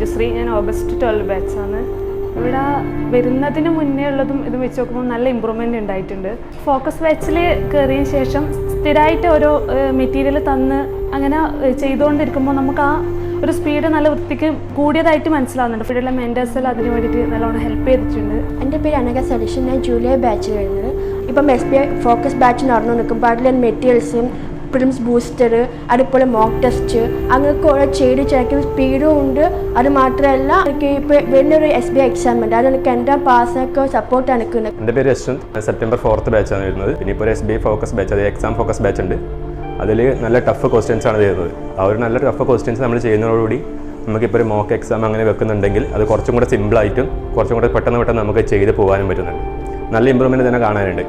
മഞ്ജുശ്രീ. ഞാൻ ഓഗസ്റ്റ് 12 ബാച്ചാണ്. ഇവിടെ വരുന്നതിന് മുന്നേ ഉള്ളതും ഇത് വെച്ച് നോക്കുമ്പോൾ നല്ല ഇമ്പ്രൂവ്മെൻ്റ് ഉണ്ടായിട്ടുണ്ട്. ഫോക്കസ് ബാച്ചിൽ കയറിയ ശേഷം സ്ഥിരമായിട്ട് ഓരോ മെറ്റീരിയൽ തന്ന് അങ്ങനെ ചെയ്തുകൊണ്ടിരിക്കുമ്പോൾ നമുക്ക് ആ ഒരു സ്പീഡ് നല്ല വൃത്തിക്ക് കൂടിയതായിട്ട് മനസ്സിലാവുന്നുണ്ട്. ഇവിടെയുള്ള മെൻറ്റേഴ്സ് അതിന് വേണ്ടിയിട്ട് നല്ലോണം ഹെൽപ്പ് ചെയ്തിട്ടുണ്ട്. എൻ്റെ പേര് അനഘ സതീഷ്. ഞാൻ ജൂലൈ ബാച്ചിൽ വരുന്നത്. ഇപ്പം SBI ഫോക്കസ് ബാച്ച് നടന്നു നിൽക്കുമ്പോൾ അതിലെ മെറ്റീരിയൽസും പ്രിലിംസ് ബൂസ്റ്റർ, അതുപോലെ മോക്ക് ടെസ്റ്റ്, അങ്ങനെയൊക്കെ ഓരോ ചെയ്ത് സ്പീഡും ഉണ്ട്. അത് മാത്രമല്ല എനിക്ക് ഇപ്പോൾ വലിയൊരു SBI എക്സാം ഉണ്ട്, അത് എനിക്ക് എൻ്റെ പാസ്സൊക്കെ സപ്പോർട്ട് എനിക്കുണ്ട്. എൻ്റെ പേര് യശ്വന്ത്. സെപ്റ്റംബർ 4th ബാച്ചാണ് വരുന്നത്. പിന്നെ ഇപ്പോൾ ഒരു SBI ഫോക്കസ് ബാച്ച്, അത് എക്സാം ഫോക്കസ് ബാച്ച് ഉണ്ട്. അതിൽ നല്ല ടഫ് ക്വസ്റ്റ്യൻസ് ആണ് ചെയ്യുന്നത്. ആ ഒരു നല്ല ടഫ് ക്വസ്റ്റ്യൻസ് നമ്മൾ ചെയ്യുന്നതോടുകൂടി നമുക്കിപ്പോൾ ഒരു മോക്ക് എക്സാം അങ്ങനെ വെക്കുന്നുണ്ടെങ്കിൽ അത് കുറച്ചും കൂടെ സിമ്പിളായിട്ടും കുറച്ചും കൂടെ പെട്ടെന്ന് നമുക്ക് ചെയ്ത് പോകാനും പറ്റുന്നുണ്ട്. നല്ല ഇമ്പ്രൂവ്മെൻറ്റ് തന്നെ കാണാനുണ്ട്.